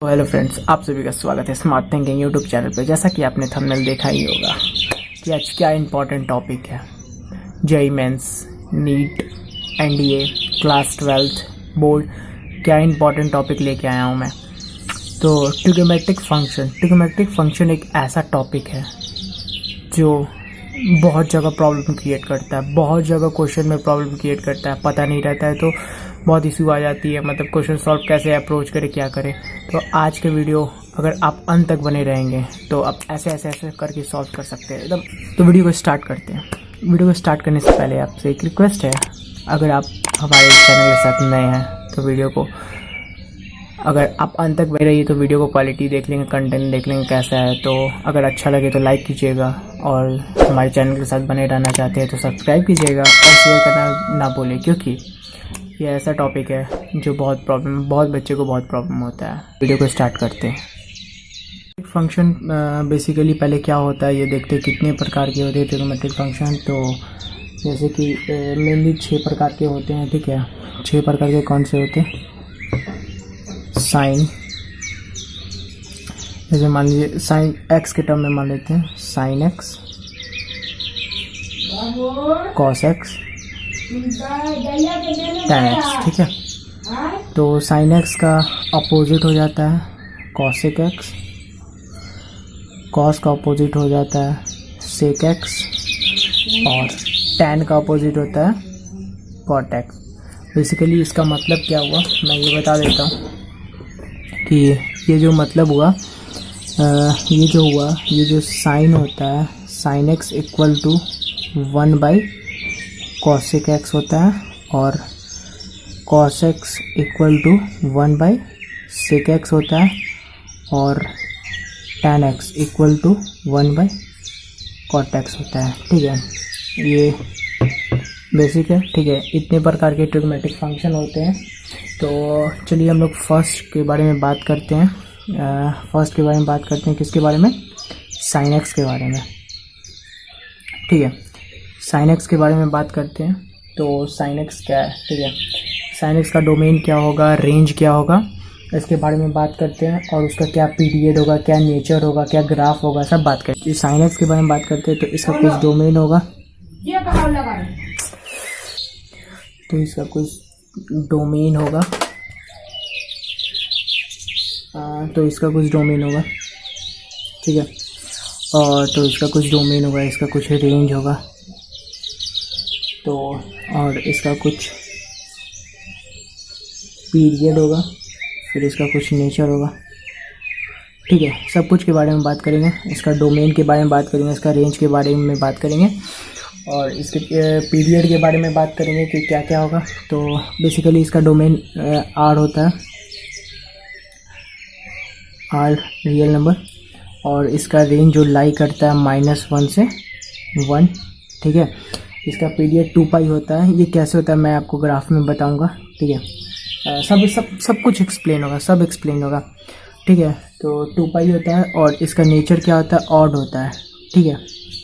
तो hello friends, आप सभी का स्वागत है स्मार्ट थिंकिंग यूट्यूब चैनल पे। जैसा कि आपने थंबनेल देखा ही होगा कि आज क्या इंपॉर्टेंट टॉपिक है। JEE mains, NEET, NDA, class 12th board, क्या इंपॉर्टेंट टॉपिक लेके आया हूँ मैं। तो ट्रिग्नोमेट्रिक फंक्शन एक ऐसा टॉपिक है जो बहुत जगह प्रॉब्लम क्रिएट करता है, बहुत जगह क्वेश्चन में प्रॉब्लम क्रिएट करता है। पता नहीं रहता है तो बहुत इशू आ जाती है, मतलब क्वेश्चन सॉल्व कैसे अप्रोच करें, क्या करें। तो आज के वीडियो अगर आप अंत तक बने रहेंगे तो आप ऐसे करके सॉल्व कर सकते हैं एकदम। तो वीडियो को स्टार्ट करते हैं। वीडियो को स्टार्ट करने से पहले आपसे एक रिक्वेस्ट है, अगर आप हमारे चैनल के साथ नए हैं तो वीडियो को, अगर आप अंत तक बने रहिए तो वीडियो को क्वालिटी देख लेंगे, कंटेंट देख लेंगे कैसा है। तो अगर अच्छा लगे तो लाइक कीजिएगा, और हमारे चैनल के साथ बने रहना चाहते हैं तो सब्सक्राइब कीजिएगा और शेयर करना ना भूलें, क्योंकि ये ऐसा टॉपिक है जो बहुत बच्चे को बहुत प्रॉब्लम होता है। वीडियो को स्टार्ट करते हैं। फंक्शन बेसिकली पहले क्या होता है ये देखते हैं, कितने प्रकार के होते हैं ट्रिग्नोमेट्रिक फंक्शन। तो जैसे कि मेनली 6 प्रकार के होते हैं, ठीक है। 6 प्रकार के कौन से होते हैं? साइन, जैसे मान लीजिए साइन एक्स के टर्म में मान लेते हैं, sine x, cos x, tan x, ठीक है। तो साइन एक्स का अपोजिट हो जाता है कॉसेक एक्स, कॉस का अपोजिट हो जाता है सेक एक्स, और tan का अपोजिट होता है कॉट एक्स। बेसिकली इसका मतलब क्या हुआ मैं ये बता देता हूँ कि ये जो मतलब हुआ, ये जो साइन होता है, sine x equal to 1 cosec x होता है, और cos x equal to 1 sec x होता है, और tan x equal to 1 cot x होता है, ठीक है। ये बेसिक है, ठीक है। इतने प्रकार के ट्रिग्नोमेट्रिक फंक्शन होते हैं। तो चलिए हम लोग फर्स्ट के बारे में बात करते हैं। किसके बारे में? साइन एक्स के बारे में, ठीक है। साइन एक्स के बारे में बात करते हैं। तो साइन एक्स क्या है, ठीक है। साइन एक्स का डोमेन क्या होगा, रेंज क्या होगा, इसके बारे में बात करते हैं। और उसका क्या पीरियड होगा, क्या नेचर होगा, क्या ग्राफ होगा, सब बात करते हैं। साइन एक्स के बारे में बात करते हैं तो इसका कुछ डोमेन होगा, ठीक है। और तो इसका कुछ डोमेन होगा, इसका कुछ रेंज होगा, तो और इसका कुछ पीरियड होगा, फिर इसका कुछ नेचर होगा, ठीक है। सब कुछ के बारे में बात करेंगे। इसका डोमेन के बारे में बात करेंगे, इसका रेंज के बारे में बात करेंगे, और इसके पीरियड के बारे में बात करेंगे कि क्या क्या होगा। तो बेसिकली इसका डोमेन आर होता है, आर रियल नंबर, और इसका रेंज जो लाई करता है -1 से 1, ठीक है। इसका पीरियड 2 होता है। ये कैसे होता है मैं आपको ग्राफ में बताऊंगा, ठीक है। सब कुछ एक्सप्लेन होगा, ठीक है। तो 2 होता है, और इसका नेचर क्या होता है, ऑड होता है, ठीक है।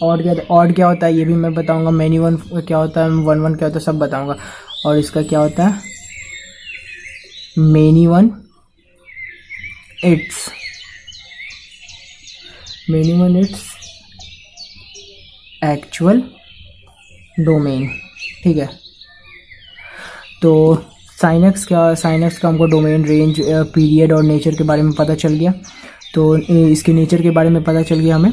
ऑड क्या होता है ये भी मैं बताऊंगा। मैनी वन क्या होता है, 1 क्या होता है, सब बताऊंगा। और इसका क्या होता है, many one its actual domain, ठीक है। तो साइन एक्स का हमको डोमेन, रेंज, पीरियड और नेचर के बारे में पता चल गया। तो इसके नेचर के बारे में पता चल गया हमें।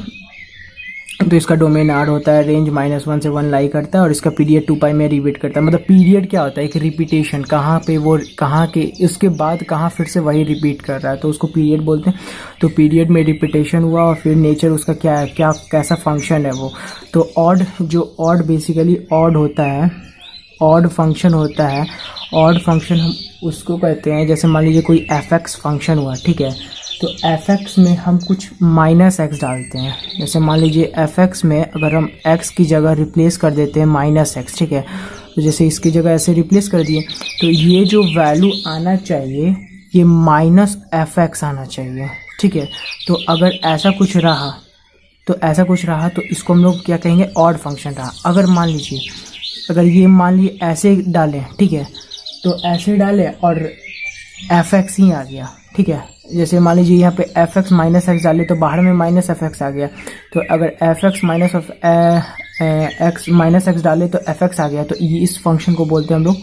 तो इसका डोमेन आर होता है, रेंज -1 से 1 लाई करता है, और इसका पीरियड 2 में रिपीट करता है। मतलब पीरियड क्या होता है, एक रिपीटेशन, उसके बाद कहाँ फिर से वही रिपीट कर रहा है, तो उसको पीरियड बोलते हैं। तो पीरियड में रिपीटेशन हुआ, और फिर नेचर उसका क्या है, कैसा फंक्शन है वो। तो ऑड बेसिकली ऑड होता है, ऑड फंक्शन होता है। ऑड फंक्शन हम उसको कहते हैं, जैसे मान लीजिए कोई f(x) फंक्शन हुआ, ठीक है। तो f(x) में हम कुछ -x डालते हैं। जैसे मान लीजिए f(x) में अगर हम x की जगह रिप्लेस कर देते हैं -x, ठीक है। तो जैसे इसकी जगह ऐसे रिप्लेस कर दिए, तो ये जो वैल्यू आना चाहिए ये -f(x) आना चाहिए, ठीक है। तो अगर ऐसा कुछ रहा तो इसको हम लोग क्या कहेंगे, ऑड फंक्शन रहा। अगर ये मान लीजिए ऐसे डालें, ठीक है, तो ऐसे डालें और f(x) ही आ गया, ठीक है। जैसे मान लीजिए यहाँ पे एफ एक्स माइनस एक्स डाले तो बाहर में माइनस एफ एक्स आ गया, तो अगर F x minus x minus x डाले तो एफ एक्स आ गया, तो इस फंक्शन को बोलते हैं हम लोग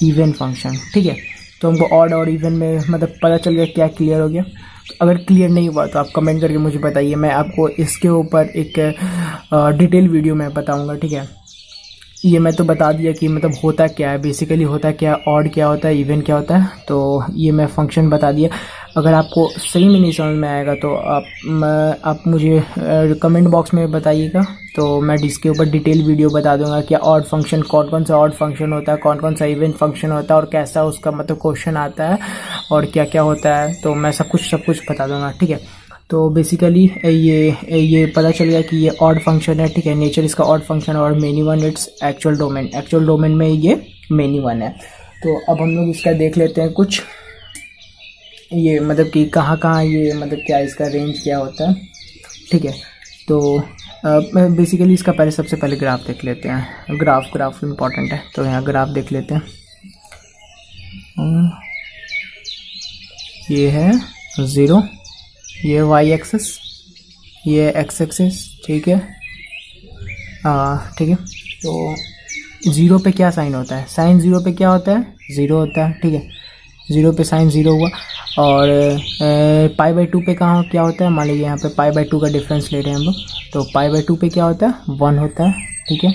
इवन फंक्शन, ठीक है। तो हमको ऑड और इवन में मतलब पता चल गया, क्या क्लियर हो गया। तो अगर क्लियर नहीं हुआ तो आप कमेंट करके मुझे बताइए, मैं आपको इसके ऊपर एक डिटेल वीडियो में बताऊंगा, ठीक है। ये मैं तो बता दिया कि मतलब होता क्या है, बेसिकली होता क्या है, ऑड क्या होता है, इवन क्या होता है, तो ये मैं फंक्शन बता दिया। अगर आपको सही में नहीं समझ में आएगा तो आप मुझे कमेंट बॉक्स में बताइएगा, तो मैं इसके ऊपर डिटेल वीडियो बता दूंगा कि ऑड फंक्शन कौन कौन सा ऑड फंक्शन होता है, कौन कौन सा इवन फंक्शन होता है और कैसा उसका मतलब क्वेश्चन आता है और क्या क्या होता है, तो मैं सब कुछ बता दूंगा, ठीक है। तो बेसिकली ये पता चल गया कि ये ऑड फंक्शन है, ठीक है। नेचर इसका ऑड फंक्शन और many one its actual domain में ये मेनी वन है। तो अब हम लोग इसका देख लेते हैं कुछ, ये मतलब कि कहाँ ये मतलब क्या इसका रेंज क्या होता है, ठीक है। तो बेसिकली इसका सबसे पहले ग्राफ देख लेते हैं। ग्राफ इम्पॉर्टेंट है, तो यहाँ ग्राफ देख लेते हैं। ये है 0, ये वाई एक्सिस, ये एक्स एक्सिस, ठीक है। ठीक है, तो 0 पे क्या साइन होता है, साइन 0 पे क्या होता है, 0 होता है, ठीक है। 0 पे साइन 0 हुआ। और पाई बाई 2 पे कहाँ क्या होता है, मान लीजिए यहाँ पे पाई बाई 2 का डिफरेंस ले रहे हैं हम लोग, तो पाई बाई 2 पे क्या होता है, 1 होता है, ठीक है।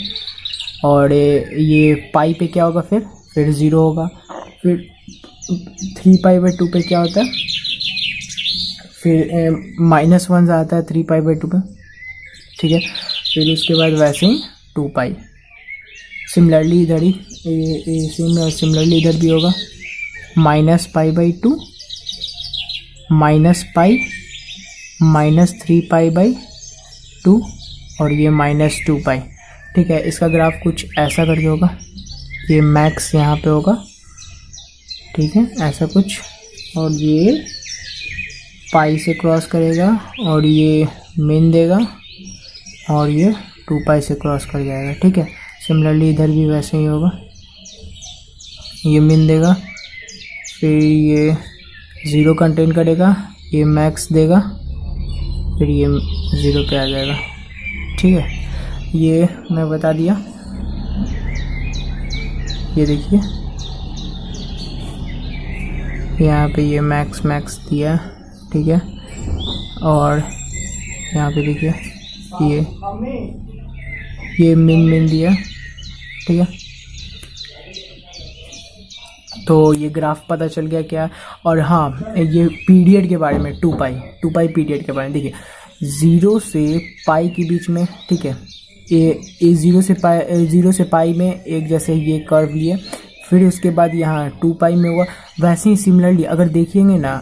और ये पाई पे क्या होगा, फिर 0 होगा। फिर 3 पाई बाई 2 पे क्या होता है, फिर -1 आता है 3 पाई बाई 2 पे, ठीक है। फिर उसके बाद वैसे ही 2 पाई। सिमिलरली इधर ही सिमिलरली इधर भी होगा -pi by 2, -pi, -3 pi by 2 और ये -2 पाई, ठीक है। इसका ग्राफ कुछ ऐसा करके होगा, ये मैक्स यहाँ पे होगा, ठीक है, ऐसा कुछ। और ये पाई से क्रॉस करेगा और ये मिन देगा और ये 2 पाई से क्रॉस कर जाएगा, ठीक है। सिमिलरली इधर भी वैसे ही होगा, ये मिन देगा, फिर ये 0 कंटेन करेगा, ये मैक्स देगा, फिर ये 0 पे आ जाएगा, ठीक है। ये मैं बता दिया, ये देखिए यहाँ पे ये मैक्स दिया, ठीक है। और यहाँ पे देखिए ये मिन दिया, ठीक है। तो ये ग्राफ पता चल गया क्या। और हाँ, ये पीरियड के बारे में 2 पाई पीरियड के बारे में देखिए, 0 से पाई के बीच में, ठीक है। ये 0 से पाई में एक जैसे ये कर्व लिए, फिर उसके बाद यहाँ 2 पाई में हुआ। वैसे ही सिमिलरली अगर देखिएंगे ना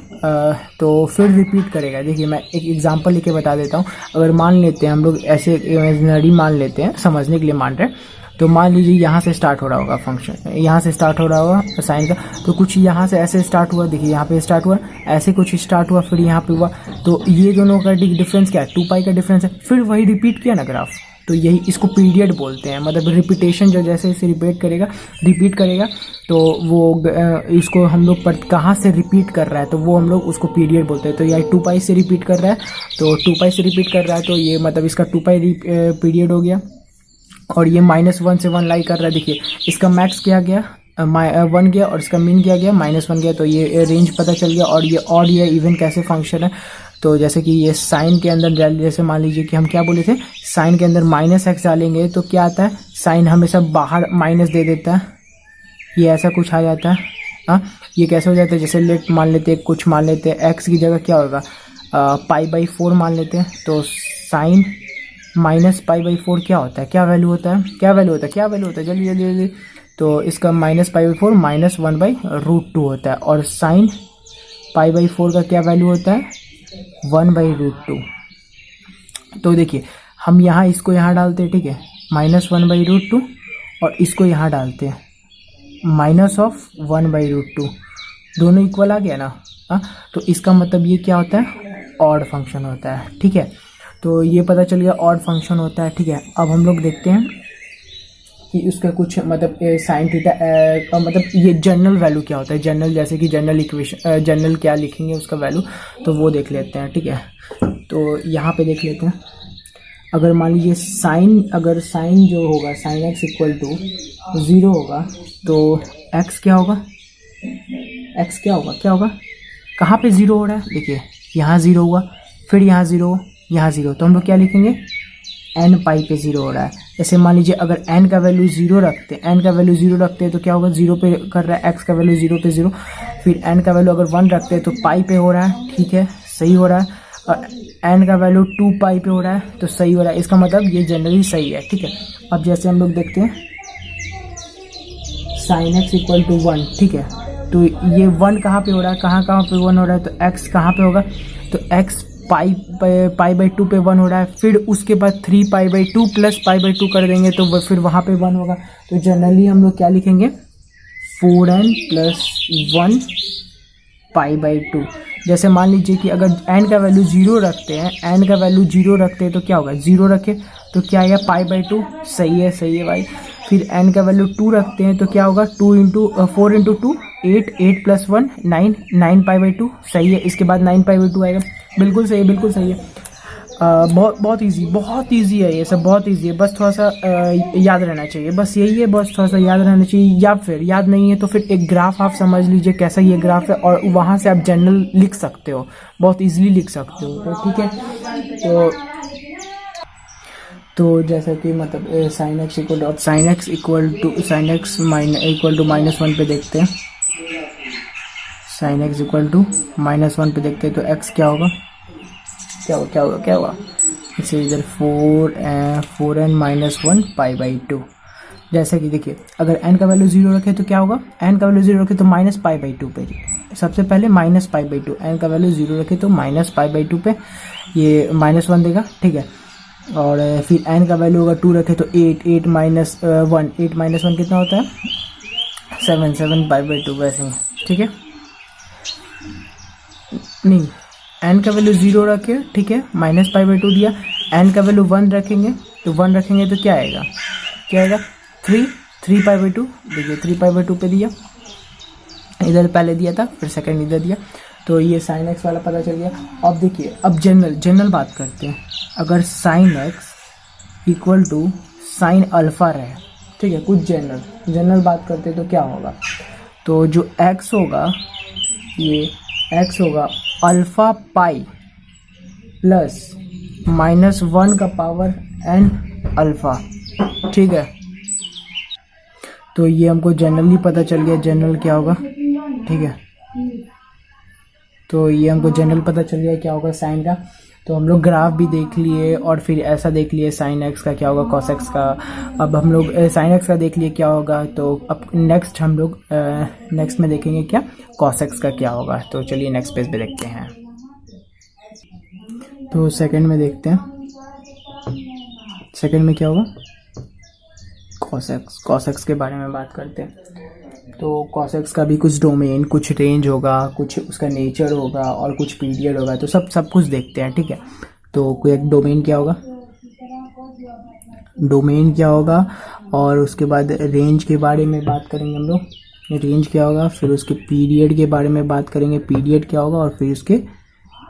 तो फिर रिपीट करेगा। देखिए मैं एक एग्जांपल लेके बता देता हूँ। अगर मान लेते हैं हम लोग ऐसे इमेजिनरी मान लेते हैं, समझने के लिए मान रहे हैं, तो मान लीजिए यहाँ से स्टार्ट हो रहा होगा फंक्शन, यहाँ से स्टार्ट हो रहा होगा साइन का, तो कुछ यहाँ से ऐसे स्टार्ट हुआ, देखिए यहाँ पे स्टार्ट हुआ, ऐसे कुछ स्टार्ट हुआ, फिर यहाँ पे हुआ। तो ये दोनों का डिफरेंस क्या है, 2 पाई का डिफरेंस है। फिर वही रिपीट किया ना ग्राफ, तो यही इसको पीरियड बोलते हैं। मतलब रिपीटेशन जो जैसे इसे रिपीट करेगा तो वो इसको हम लोग पर कहाँ से रिपीट कर रहा है, तो वो हम लोग उसको पीरियड बोलते हैं। तो यह 2 पाई से रिपीट कर रहा है, तो 2 पाई से रिपीट कर रहा है, तो ये मतलब इसका 2 पाई पीरियड हो गया। और ये -1 से 1 लाई कर रहा है, देखिए इसका मैक्स क्या गया, 1 गया, और इसका मीन क्या गया, -1 गया। तो ये रेंज पता चल गया। और ये ऑड या इवन कैसे फंक्शन है, तो जैसे कि ये साइन के अंदर, जैसे मान लीजिए कि हम क्या बोले थे, साइन के अंदर -x डालेंगे तो क्या आता है, साइन हमेशा बाहर माइनस दे देता है, ये ऐसा कुछ आ जाता है। हाँ, ये कैसे हो जाता है, जैसे लेट मान लेते हैं, कुछ मान लेते हैं, x की जगह क्या होगा, π/4 मान लेते हैं, तो साइन -π/4 क्या होता है, क्या वैल्यू होता है, जल्दी। तो इसका -π/4 -1/√2 होता है। और साइन π/4 का क्या वैल्यू होता है, 1/√2। तो देखिए हम यहाँ इसको यहाँ डालते हैं, ठीक है, -1/√2, और इसको यहाँ डालते हैं -1/√2, दोनों इक्वल आ गया ना। हाँ, तो इसका मतलब ये क्या होता है, ऑड फंक्शन होता है, ठीक है। तो ये पता चल गया ऑड फंक्शन होता है, ठीक है। अब हम लोग देखते हैं कि उसका कुछ मतलब साइन थीटा मतलब ये जनरल वैल्यू क्या होता है, जनरल जैसे कि जनरल इक्वेशन जनरल क्या लिखेंगे उसका वैल्यू, तो वो देख लेते हैं। ठीक है, तो यहाँ पे देख लेते हैं। अगर मान लीजिए अगर साइन जो होगा साइन एक्स इक्वल टू 0 होगा तो एक्स क्या होगा, एक्स क्या होगा कहाँ पे 0 हो रहा है, देखिए यहाँ 0 हुआ, फिर यहाँ 0, यहाँ 0, तो हम लोग क्या लिखेंगे n पाई पे 0 हो रहा है। जैसे मान लीजिए अगर n का वैल्यू 0 रखते हैं तो क्या होगा, 0 पे कर रहा है, x का वैल्यू 0 पे 0, फिर n का वैल्यू अगर 1 रखते हैं तो पाई पे हो रहा है। ठीक है, सही हो रहा है। और n का वैल्यू 2 पाई पे हो रहा है तो सही हो रहा है, इसका मतलब ये जनरली सही है। ठीक है, अब जैसे हम लोग देखते हैं साइन एक्स इक्वल टू 1, ठीक है, तो ये 1 कहाँ पे हो रहा है, कहाँ पे 1 हो रहा है, तो x कहाँ पे होगा, तो x पाई बाई 2 पे 1 हो रहा है, फिर उसके बाद 3 pi by 2 plus pi by 2 कर देंगे तो फिर वहाँ पे 1 होगा। तो जनरली हम लोग क्या लिखेंगे 4n प्लस 1 पाई बाई 2। जैसे मान लीजिए कि अगर n का वैल्यू 0 रखते हैं तो क्या होगा, 0 रखे तो क्या आएगा पाई बाई 2, सही है भाई। फिर n का वैल्यू 2 रखते हैं तो क्या होगा 4 इंटू 2 8 प्लस 1 9 पाई बाई 2, सही है। इसके बाद 9 पाई बाई 2 आएगा, बिल्कुल सही है। बहुत इजी है, ये सब बहुत इजी है, बस थोड़ा सा याद रहना चाहिए, बस यही है, बस थोड़ा सा याद रहना चाहिए। या फिर याद नहीं है तो फिर एक ग्राफ आप समझ लीजिए कैसा ये ग्राफ है, और वहाँ से आप जनरल लिख सकते हो, बहुत इजीली लिख सकते हो। तो ठीक है, तो जैसा कि मतलब साइन एक्स इक्वल टू -1 पे देखते हैं, साइन एक्स इक्वल टू -1 पे देखते हैं तो एक्स क्या होगा, क्या होगा इसे इधर 4n माइनस 1 पाई बाई 2। जैसे कि देखिए अगर n का वैल्यू 0 रखे तो क्या होगा, n का वैल्यू 0 रखे तो माइनस पाई बाई 2 पे, सबसे पहले माइनस पाई बाई 2, n का वैल्यू 0 रखे तो माइनस पाई बाई 2 पे ये -1 देगा। ठीक है, और फिर n का वैल्यू अगर 2 रखे तो 8 माइनस 1 कितना होता है 7 पाई बाई 2 वैसे ही। ठीक है, नहीं n का वैल्यू 0 रखे, ठीक है, माइनस पाई बाई 2 दिया, n का वैल्यू 1 रखेंगे तो क्या आएगा 3 पाई बाई 2, देखिए 3 पाई बाई 2 पे दिया, इधर पहले दिया था फिर सेकंड इधर दिया, तो ये साइन एक्स वाला पता चल गया। अब देखिए अब जनरल बात करते हैं, अगर sine x equal to sine alpha रहे, ठीक है, कुछ जनरल बात करते हैं तो क्या होगा, तो जो x होगा ये x होगा अल्फा पाई प्लस -1 का पावर n अल्फा। ठीक है, तो ये हमको जनरली पता चल गया, जनरल क्या होगा। ठीक है, तो ये हमको जनरल पता चल गया क्या होगा साइन का। तो हम लोग ग्राफ भी देख लिए और फिर ऐसा देख लिए साइन एक्स का क्या होगा, कॉस एक्स का। अब हम लोग साइन एक्स का देख लिए क्या होगा, तो अब नेक्स्ट हम लोग नेक्स्ट में देखेंगे क्या कॉस एक्स का क्या होगा। तो चलिए नेक्स्ट पेज पे देखते हैं। तो सेकंड में देखते हैं, सेकंड में क्या होगा कॉस एक्स के बारे में बात करते हैं। तो कॉस एक्स का भी कुछ डोमेन, कुछ रेंज होगा, कुछ उसका नेचर होगा और कुछ पीरियड होगा, तो सब कुछ देखते हैं। ठीक है, तो कोई एक डोमेन क्या होगा और उसके बाद रेंज के बारे में बात करेंगे हम लोग, रेंज क्या होगा, फिर उसके पीरियड के बारे में बात करेंगे, पीरियड क्या होगा, और फिर उसके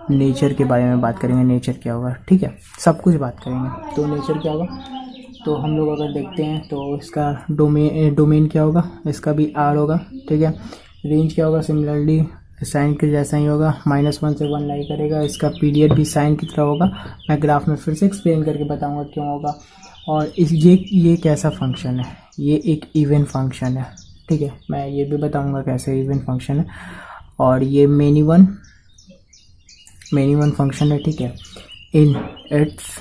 नेचर के बारे में बात करेंगे, नेचर क्या होगा। ठीक है, सब कुछ बात करेंगे। तो नेचर क्या होगा, तो हम लोग अगर देखते हैं तो इसका डोमेन क्या होगा, इसका भी आर होगा। ठीक है, रेंज क्या होगा, सिमिलरली साइन के जैसा ही होगा, -1 से 1 लाई करेगा। इसका पीरियड भी साइन की तरह होगा, मैं ग्राफ में फिर से एक्सप्लेन करके बताऊंगा क्यों होगा। और ये कैसा फंक्शन है, ये एक इवन फंक्शन है। ठीक है, मैं ये भी बताऊंगा कैसे इवन फंक्शन है। और ये मेनी वन फंक्शन है। ठीक है, इन इट्स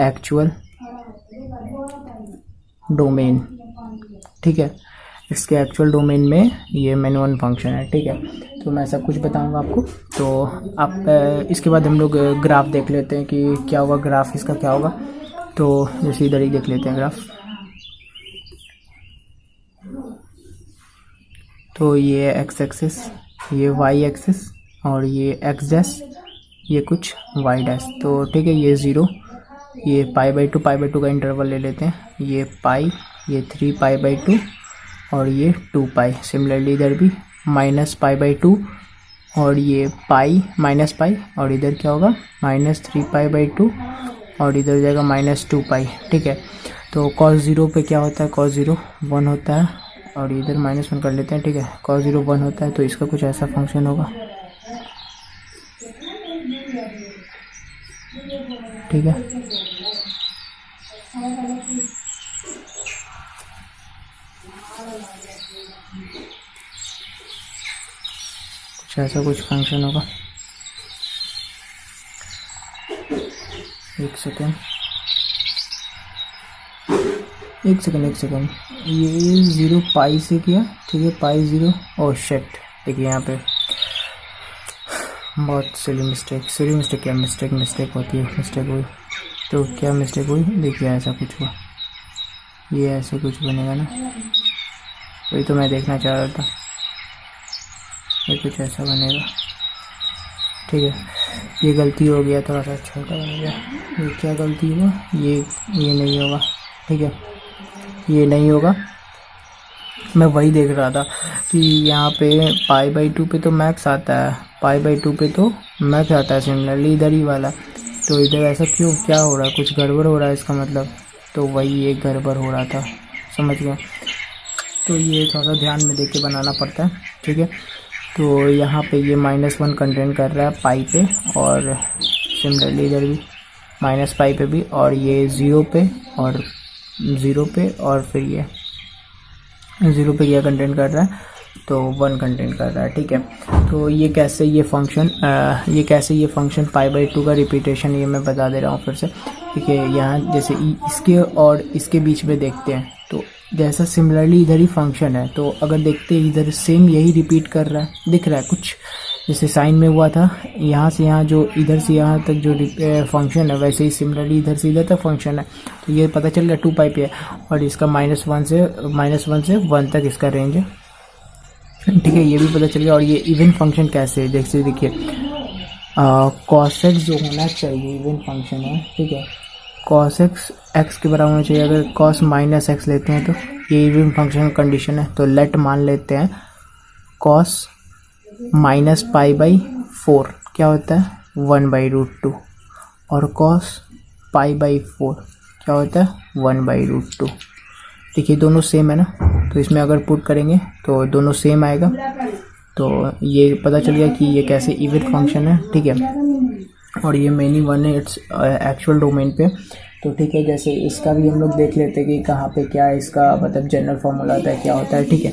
एक्चुअल डोमेन। ठीक है, इसके एक्चुअल डोमेन में ये मेन वन फंक्शन है। ठीक है, तो मैं सब कुछ बताऊंगा आपको। तो आप इसके बाद हम लोग ग्राफ देख लेते हैं कि क्या होगा, ग्राफ इसका क्या होगा। तो जैसे इधर ही देख लेते हैं ग्राफ। तो ये एक्स एक्सिस, ये वाई एक्सिस और ये एक्स डैश, ये कुछ वाई डैश। तो ठीक है, ये 0, ये पाई/2 का इंटरवल ले लेते हैं, ये पाई, ये 3π/2 और ये 2π। सिमिलरली इधर भी -π/2 और ये पाई माइनस पाई, और इधर क्या होगा -3π/2 और इधर हो जाएगा -2π। ठीक है, तो cos 0 पे क्या होता है, cos 0 1 होता है, और इधर -1 कर लेते हैं। ठीक है, cos 0 1 होता है, तो इसका कुछ ऐसा फंक्शन होगा। ठीक है, कुछ ऐसा कुछ फंक्शन होगा। एक सेकेंड, ये 0 पाई से किया। ठीक है, पाई 0, ओह शिट, देखिए यहाँ पे बहुत सिली मिस्टेक क्या मिस्टेक होती है, मिस्टेक हुई तो क्या मिस्टेक हुई, देखिए ऐसा कुछ हुआ, ये ऐसे कुछ बनेगा ना, वही तो मैं देखना चाह रहा था, ये कुछ ऐसा बनेगा। ठीक है, ये गलती हो गया, थोड़ा सा छोटा बन गया। ये क्या गलती हुआ, ये नहीं होगा। ठीक है, ये नहीं होगा। मैं वही देख रहा था कि यहाँ पे π/2 पे तो मैक्स आता है, π/2 पे तो मैक्स आता है, सिमिलरली इधर ही वाला, तो इधर ऐसा क्यों, क्या हो रहा है, कुछ गड़बड़ हो रहा है इसका मतलब, तो वही एक गड़बड़ हो रहा था, समझ गए। तो ये थोड़ा सा ध्यान में देख के बनाना पड़ता है। ठीक है, तो यहाँ पे ये -1 कंटेंट कर रहा है पाई पे, और सिमिलरली इधर भी -π पे भी, और ये 0 पे और 0 पे, और फिर ये 0 पे क्या कंटेंट कर रहा है, तो 1 कंटेंट कर रहा है। ठीक है, तो ये कैसे ये फंक्शन π/2 का रिपीटेशन, ये मैं बता दे रहा हूँ फिर से। ठीक है, यहाँ जैसे इसके और इसके बीच में देखते हैं, तो जैसा सिमिलरली इधर ही फंक्शन है, तो अगर देखते हैं इधर सेम यही रिपीट कर रहा है, दिख रहा है कुछ, जैसे साइन में हुआ था, यहाँ से यहाँ जो इधर से यहाँ तक जो फंक्शन है, वैसे ही सिमिलरली इधर से इधर तक फंक्शन है। तो ये पता चल गया 2π पे है, और इसका -1 से 1 तक इसका रेंज है। ठीक है, ये भी पता चल गया। और ये इवन फंक्शन कैसे है, देखिए cos x जो होना चाहिए इवन फंक्शन है। ठीक है, cos x के बराबर होना चाहिए। अगर cos -x लेते हैं तो ये इवन फंक्शन का कंडीशन है, तो लेट मान लेते हैं cos -π/4 क्या होता है 1/√2, और cos π/4 क्या होता है 1/√2। देखिए दोनों सेम है ना, तो इसमें अगर पुट करेंगे तो दोनों सेम आएगा। तो ये पता चल गया कि ये कैसे इवन फंक्शन है। ठीक है, और ये मेनी वन है इट्स एक्चुअल डोमेन पे। तो ठीक है, जैसे इसका भी हम लोग देख लेते हैं कि कहाँ पे क्या है इसका मतलब जनरल फार्मूला होता है, क्या होता है। ठीक है,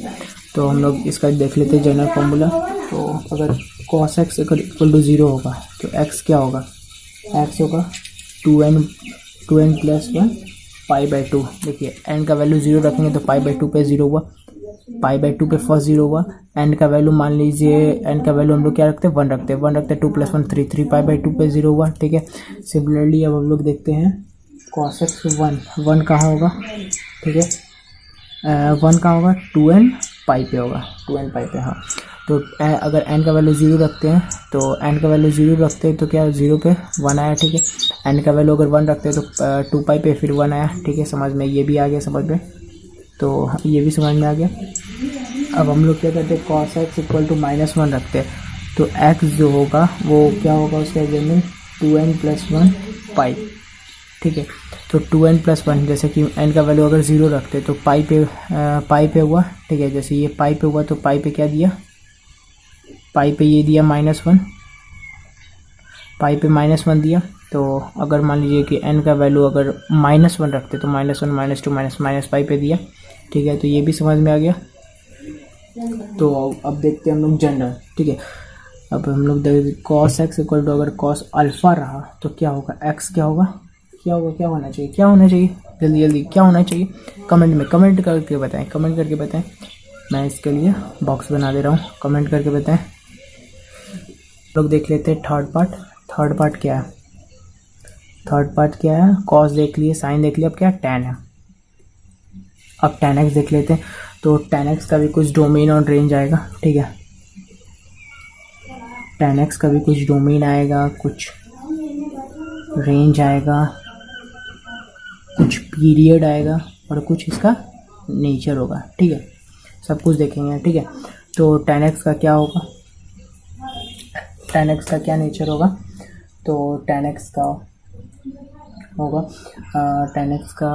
तो हम लोग इसका देख लेते हैं जनरल फार्मूला। तो अगर cos x अगर इक्वल टू 0 होगा तो x क्या होगा, x होगा 2n + 1 π/2। देखिए n का वैल्यू 0 रखेंगे तो π/2 पे 0 हुआ, π/2 पे फर्स्ट 0 हुआ। n का वैल्यू मान लीजिए, n का वैल्यू हम लोग क्या रखते हैं 1 रखते हैं 2 + 1 3 π/2 पे 0 हुआ। ठीक है, सिमिलरली अब हम लोग देखते हैं cos x 1 कहाँ होगा। ठीक है, 1 कहाँ होगा 2n पाई पे होगा, 2n पाई पे। हाँ, तो अगर n का वैल्यू 0 रखते हैं तो n का वैल्यू 0 रखते हैं तो क्या 0 पे 1 आया। ठीक है, n का वैल्यू अगर 1 रखते हैं तो 2 पाई पे फिर 1 आया। ठीक है, समझ में, ये भी आ गया समझ में, तो ये भी समझ में आ गया। अब हम लोग क्या करते हैं cos x इक्वल टू -1 रखते हैं, तो x जो होगा वो क्या होगा उसके जगह 2n + 1 पाई। ठीक है, तो 2n + 1 जैसे कि n का वैल्यू अगर 0 रखते तो पाई पे हुआ। ठीक है, जैसे ये पाई पे हुआ तो पाई पे क्या दिया, पाई पे ये दिया -1, पाई पे -1 दिया। तो अगर मान लीजिए कि n का वैल्यू अगर -1 रखते तो -1 -2 -पाई पे दिया। ठीक है, तो ये भी समझ में आ गया। तो अब देखते हैं हम लोग जनरल। ठीक है, अब हम लोग cos x इक्वल टू अगर cos अल्फा रहा तो क्या होगा, x क्या होगा, क्या होना चाहिए जल्दी क्या होना चाहिए, कमेंट करके बताएं। मैं इसके लिए बॉक्स बना दे रहा हूँ, कमेंट करके बताएं। लोग देख लेते हैं थर्ड पार्ट क्या है। cos देख लिए, साइन देख लिया, अब क्या tan है। अब tan x देख लेते हैं, तो tan x का भी कुछ डोमेन और रेंज आएगा। ठीक है, tan x का भी कुछ डोमेन आएगा, कुछ रेंज आएगा। कुछ पीरियड आएगा और कुछ इसका नेचर होगा, ठीक है, सब कुछ देखेंगे, ठीक है। तो tan x का क्या होगा, tan x का क्या नेचर होगा, तो tan x का होगा tan x का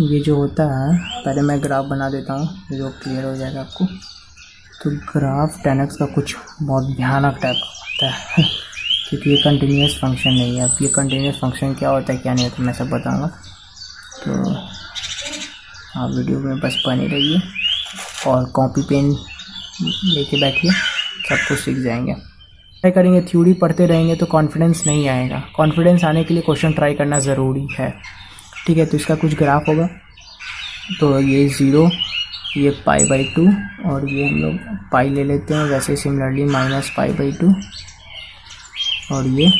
ये जो होता है, पहले मैं ग्राफ बना देता हूँ जो क्लियर हो जाएगा आपको। तो ग्राफ tan x का कुछ बहुत भयानक टाइप का होता है क्योंकि ये कंटिन्यूस फंक्शन नहीं है। अब ये कंटिन्यूस फंक्शन क्या होता है क्या नहीं होता मैं सब बताऊँगा, तो आप वीडियो में बस बने रहिए और कॉपी पेन लेके बैठिए, सब कुछ सीख जाएंगे। ट्राई करेंगे, थ्योरी पढ़ते रहेंगे तो कॉन्फिडेंस नहीं आएगा। कॉन्फिडेंस आने के लिए क्वेश्चन ट्राई करना ज़रूरी है, ठीक है। तो इसका कुछ ग्राफ होगा, तो ये 0, ये π/2 और ये हम लोग पाई ले लेते हैं, वैसे सिमिलरली -π/2 और ये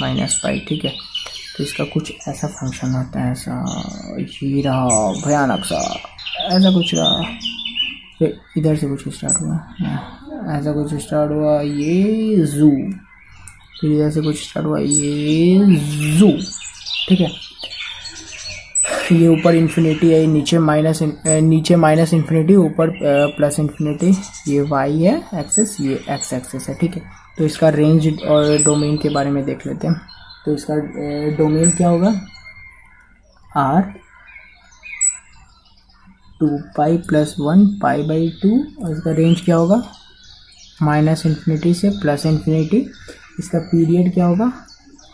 -π, ठीक है। तो इसका कुछ ऐसा फंक्शन होता है, ऐसा ये रहा भयानक सा, ऐसा कुछ रहा, फिर इधर से कुछ स्टार्ट हुआ, ऐसा कुछ स्टार्ट हुआ, ये जू, फिर इधर से कुछ स्टार्ट हुआ, ये जू, ठीक है। ये ऊपर इन्फिनिटी है, नीचे माइनस इन्फिनिटी, ऊपर प्लस इन्फिनिटी, ये वाई है एक्सेस, ये एक्स एक्सेस है, ठीक है। तो इसका रेंज और डोमेन के बारे में देख लेते हैं। तो इसका डोमेन क्या होगा, r 2π + 1 π/2 और इसका रेंज क्या होगा -इन्फिनिटी से +इन्फिनिटी। इसका पीरियड क्या होगा,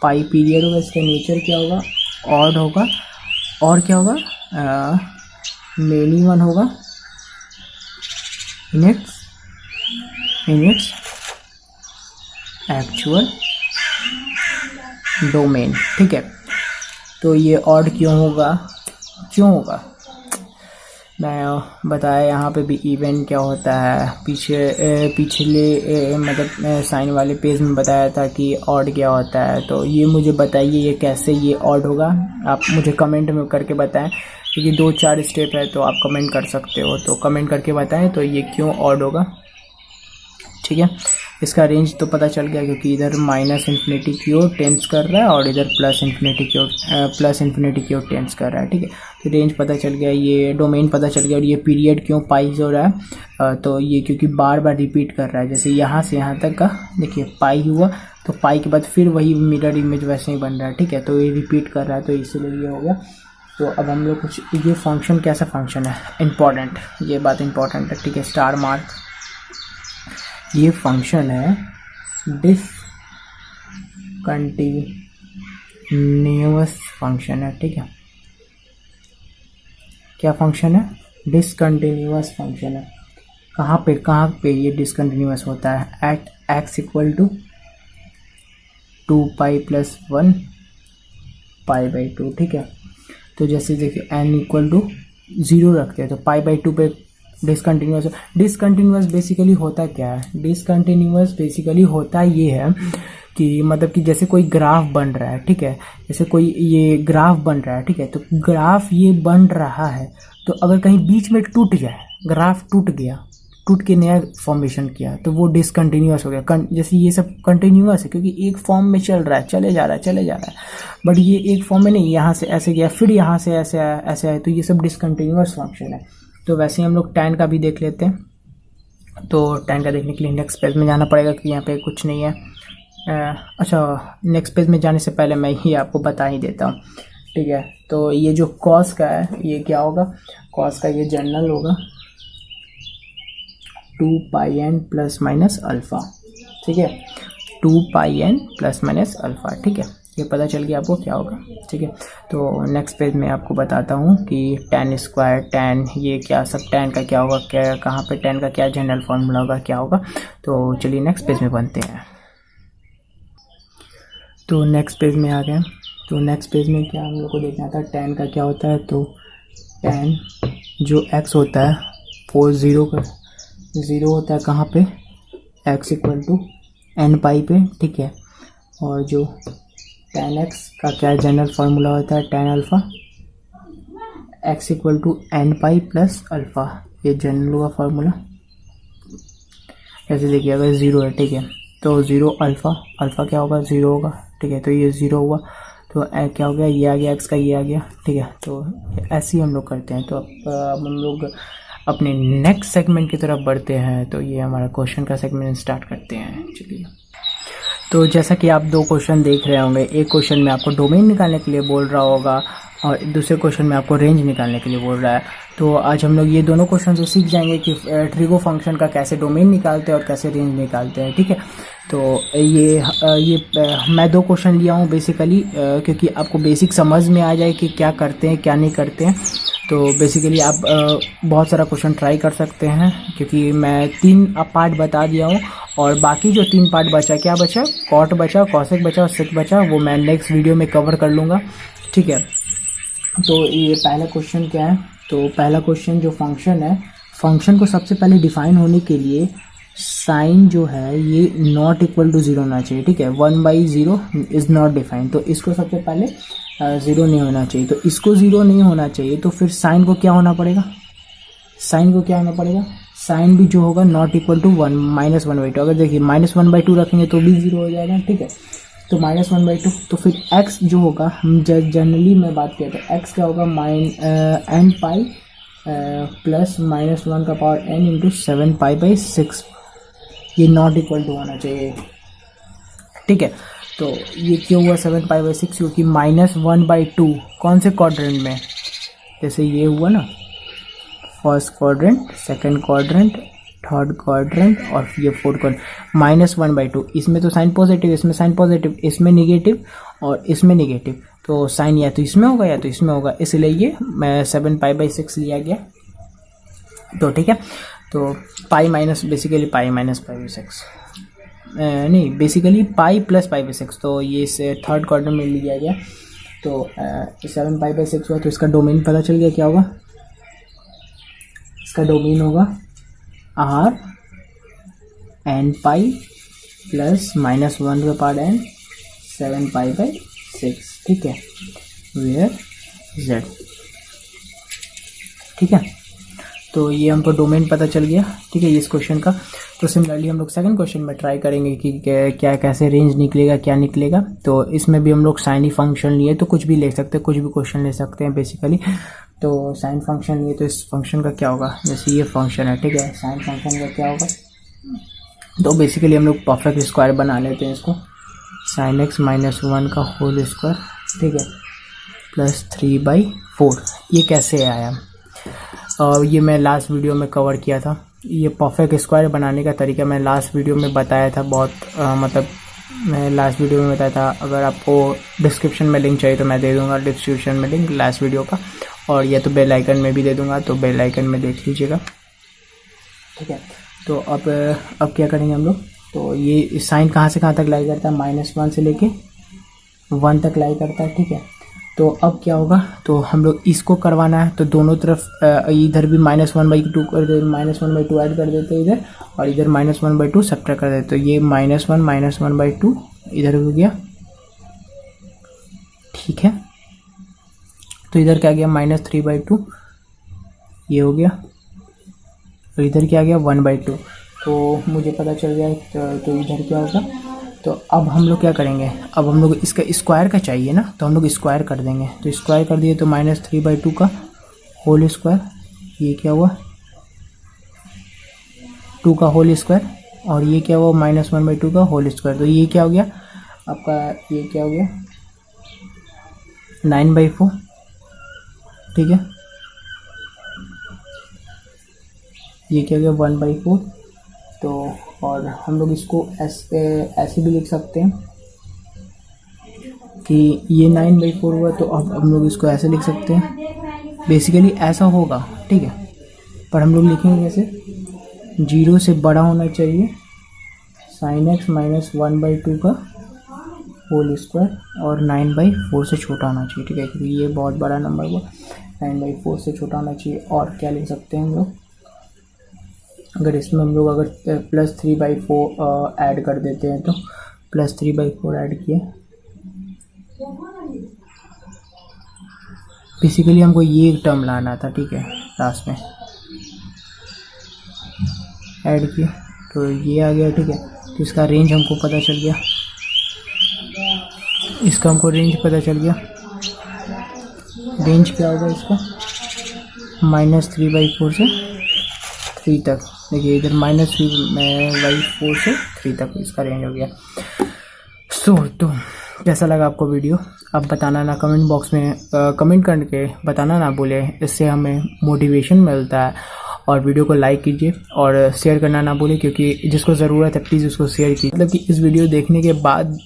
पाई पीरियड होगा। इसका नेचर क्या होगा, ऑड होगा, और क्या होगा मेनी वन होगा इन इट्स एक्चुअल डोमेन, ठीक है। तो ये ऑड क्यों होगा, मैं बताया यहाँ पे भी इवेंट क्या होता है, पिछले मतलब साइन वाले पेज में बताया था कि ऑड क्या होता है। तो ये मुझे बताइए ये कैसे ये ऑड होगा, आप मुझे कमेंट में करके बताएं, क्योंकि 2-4 स्टेप है तो आप कमेंट कर सकते हो, तो कमेंट करके बताएं तो ये क्यों ऑड होगा, ठीक है। इसका रेंज तो पता चल गया क्योंकि इधर -इन्फिनिटी की ओर टेंस कर रहा है और इधर +इन्फिनिटी की ओर टेंस कर रहा है, ठीक है। तो रेंज पता चल गया, ये डोमेन पता चल गया, और ये पीरियड क्यों पाई हो रहा है, तो ये क्योंकि बार बार रिपीट कर रहा है। जैसे यहाँ से यहाँ तक का देखिए पाई हुआ, तो पाई के बाद फिर वही मिरर इमेज वैसे ही बन रहा है, ठीक है। तो ये रिपीट कर रहा है, तो इसीलिए ये हो गया। तो अब हम लोग कुछ, ये फंक्शन कैसा फंक्शन है, इम्पॉर्टेंट, ये बात इम्पॉर्टेंट है, ठीक है। स्टार मार्क, ये फंक्शन है डिसकंटिन्यूअस फंक्शन है, ठीक है। क्या फंक्शन है, डिसकंटिन्यूअस फंक्शन है। कहाँ पे ये डिसकंटिन्यूअस होता है, एट x = 2π + 1 π/2, ठीक है। तो जैसे देखिए n = 0 रखते हैं तो π/2 पे डिसकंटिन्यूअस बेसिकली होता क्या है, डिसकंटिन्यूअस बेसिकली होता ये है कि मतलब कि जैसे कोई ग्राफ बन रहा है, ठीक है, जैसे कोई ये ग्राफ बन रहा है, ठीक है। तो ग्राफ ये बन रहा है, तो अगर कहीं बीच में टूट जाए, ग्राफ टूट गया, टूट के नया फॉर्मेशन किया, तो वो डिसकंटिन्यूअस हो गया। जैसे ये सब कंटिन्यूअस है क्योंकि एक फॉर्म में चल रहा है, चले जा रहा है, बट ये एक फॉर्म में नहीं, यहाँ से ऐसे गया, फिर यहाँ से ऐसे आया, ऐसे आया, तो ये सब डिसकंटिन्यूअस फंक्शन है। तो वैसे ही हम लोग tan का भी देख लेते हैं। तो tan का देखने के लिए नेक्स्ट पेज में जाना पड़ेगा कि यहाँ पे कुछ नहीं है। अच्छा, नेक्स्ट पेज में जाने से पहले मैं ही आपको बता ही देता हूँ, ठीक है। तो ये जो cos का है, ये क्या होगा, cos का ये जनरल होगा 2πn ± अल्फ़ा, ठीक है, 2πn ± अल्फ़ा, ठीक है। ये पता चल गया आपको क्या होगा, ठीक है। तो नेक्स्ट पेज में आपको बताता हूँ कि tan स्क्वायर, tan ये क्या सब, tan का क्या होगा, क्या कहाँ पे tan का क्या जनरल फार्मूला होगा, क्या होगा। तो चलिए नेक्स्ट पेज में बनते हैं। तो नेक्स्ट पेज में आ गए। तो नेक्स्ट पेज में क्या हम लोग को देखना था, tan का क्या होता है। तो tan जो x होता है वो 0 होता है, कहाँ पे, x = nπ पे, ठीक है। और जो tan x का क्या जनरल फार्मूला होता है, tan alpha, x = nπ + alpha, ये जनरल होगा फार्मूला। ऐसे देखिए अगर 0 है, ठीक है, तो 0 अल्फ़ा क्या होगा, 0 होगा, ठीक है। तो ये 0 हुआ, तो क्या हो गया, ये आ गया x का, ये आ गया, ठीक है। तो ऐसे ही हम लोग करते हैं। तो अब हम लोग अपने नेक्स्ट सेगमेंट की तरफ बढ़ते हैं। तो ये हमारा क्वेश्चन का सेगमेंट स्टार्ट करते हैं। चलिए, तो जैसा कि आप दो क्वेश्चन देख रहे होंगे, एक क्वेश्चन में आपको डोमेन निकालने के लिए बोल रहा होगा और दूसरे क्वेश्चन में आपको रेंज निकालने के लिए बोल रहा है। तो आज हम लोग ये दोनों क्वेश्चन से सीख जाएंगे कि ट्रिगो फंक्शन का कैसे डोमेन निकालते हैं और कैसे रेंज निकालते हैं, ठीक है। तो ये मैं दो क्वेश्चन लिया हूँ बेसिकली क्योंकि आपको बेसिक समझ में आ जाए कि क्या करते हैं क्या नहीं करते हैं। तो बेसिकली आप बहुत सारा क्वेश्चन ट्राई कर सकते हैं क्योंकि मैं 3 पार्ट बता दिया हूँ और बाकी जो 3 पार्ट बचा, क्या बचा, कॉट बचा, कॉसेक बचा और सेक बचा, वो मैं नेक्स्ट वीडियो में कवर कर लूँगा, ठीक है। तो ये पहला क्वेश्चन क्या है, तो पहला क्वेश्चन जो फंक्शन है, फंक्शन को सबसे पहले डिफाइन होने के लिए साइन जो है ये नॉट इक्वल टू 0 होना चाहिए, ठीक है। 1/0 इज़ नॉट डिफाइंड, तो इसको सबसे पहले 0 नहीं होना चाहिए। तो इसको 0 नहीं होना चाहिए तो फिर साइन को क्या होना पड़ेगा, साइन को क्या होना पड़ेगा, साइन भी जो होगा नॉट इक्वल टू 1 -1/2। अगर देखिए -1/2 रखेंगे तो भी 0 हो जाएगा, ठीक है। तो -1/2, तो फिर x जो होगा, जनरली मैं बात किया था, x क्या होगा, n पाई प्लस -1 का पावर n इंटू 7π/6, ये नॉट इक्वल टू होना चाहिए, ठीक है। तो ये क्यों हुआ 7π/6, क्योंकि -1/2 कौन से क्वाड्रेंट में, जैसे ये हुआ ना, first quadrant, second quadrant, third quadrant और ये फोर्थ क्वाड्रेंट, -1/2, इसमें तो साइन पॉजिटिव, इसमें साइन पॉजिटिव, इसमें निगेटिव और इसमें निगेटिव, तो साइन या तो इसमें होगा या तो इसमें होगा, इसलिए ये 7π/6 लिया गया। तो ठीक है, तो pi minus basically pi minus π/6 नहीं, बेसिकली पाई प्लस π/6, तो ये से थर्ड क्वाड्रेंट में लिया गया। तो 7π/6 हुआ, तो इसका डोमेन पता चल गया, क्या होगा, इसका डोमेन होगा r n पाई प्लस -1 का पावर n 7π/6, ठीक है, वेयर z, ठीक है। तो ये हमको डोमेन पता चल गया, ठीक है, इस क्वेश्चन का। तो सिमिलरली हम लोग सेकंड क्वेश्चन में ट्राई करेंगे कि क्या कैसे रेंज निकलेगा, क्या निकलेगा। तो इसमें भी हम लोग साइन ही फंक्शन लिए, तो कुछ भी ले सकते हैं, कुछ भी क्वेश्चन ले सकते हैं बेसिकली। तो साइन फंक्शन लिए, तो इस फंक्शन का क्या होगा, जैसे ये फंक्शन है, ठीक है, साइन फंक्शन का क्या होगा, तो बेसिकली हम लोग परफेक्ट स्क्वायर बना लेते हैं इसको, sin x -1 का होल स्क्वायर, ठीक है, प्लस 3/4। ये कैसे आया, ये मैं लास्ट वीडियो में कवर किया था। ये परफेक्ट स्क्वायर बनाने का तरीका मैं लास्ट वीडियो में बताया था, बहुत मतलब मैं लास्ट वीडियो में बताया था। अगर आपको डिस्क्रिप्शन में लिंक चाहिए तो मैं दे दूंगा डिस्क्रिप्शन में लिंक लास्ट वीडियो का, और या तो बेल आइकन में भी दे दूंगा, तो बेल आइकन में देख लीजिएगा, ठीक है। तो अब क्या करेंगे हम लोग, तो ये साइन कहाँ से कहाँ तक लाई करता है, -1 से लेके 1 तक लाई करता है, ठीक है। तो अब क्या होगा, तो हम लोग इसको करवाना है, तो दोनों तरफ इधर भी -1/2 कर देते, -1/2 ऐड कर देते इधर, और इधर -1/2 सब्ट्रैक्ट कर देते, तो ये -1/2 इधर हो गया, ठीक है। तो इधर क्या गया, -3/2 ये हो गया, और इधर क्या गया 1/2। तो मुझे पता चल गया, तो इधर क्या होगा। तो अब हम लोग क्या करेंगे, अब हम लोग इसका स्क्वायर का चाहिए ना, तो हम लोग स्क्वायर कर देंगे। तो स्क्वायर कर दिए, तो -3/2 का होल स्क्वायर, ये क्या हुआ 2 का होल स्क्वायर, और ये क्या हुआ -1/2 का होल स्क्वायर। तो ये क्या हो गया आपका, ये क्या हो गया 9/4, ठीक है। ये क्या हो गया 1/4। तो और हम लोग इसको ऐसे भी लिख सकते हैं कि ये 9/4 हुआ, तो अब हम लोग इसको ऐसे लिख सकते हैं, बेसिकली ऐसा होगा, ठीक है। पर हम लोग लिखेंगे कैसे, 0 से बड़ा होना चाहिए sin x -1/2 का होल स्क्वायर, और 9/4 से छोटा होना चाहिए, ठीक है, क्योंकि ये बहुत बड़ा नंबर हुआ, 9/4 से छोटा होना चाहिए। और क्या लिख सकते हैं हम लोग, अगर इसमें हम लोग अगर +3/4 ऐड कर देते हैं, तो +3/4 ऐड किए, बेसिकली हमको ये टर्म लाना था, ठीक है, लास्ट में ऐड किए, तो ये आ गया, ठीक है। तो इसका रेंज हमको पता चल गया, इसका हमको रेंज पता चल गया। रेंज क्या होगा इसका, -3/4 से 3 तक। देखिए इधर -3/4 से 3 तक इसका रेंज हो गया। तो कैसा लगा आपको वीडियो, आप बताना ना कमेंट बॉक्स में, कमेंट करके बताना ना भूले, इससे हमें मोटिवेशन मिलता है। और वीडियो को लाइक कीजिए और शेयर करना ना भूलें, क्योंकि जिसको ज़रूरत है प्लीज़ उसको शेयर कीजिए। मतलब कि इस वीडियो देखने के बाद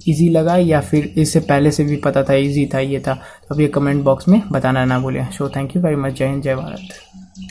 इजी लगा या फिर इससे पहले से भी पता था इजी था ये था, तो अब ये कमेंट बॉक्स में बताना ना भूलें। So thank you very much. जय हिंद, जय भारत।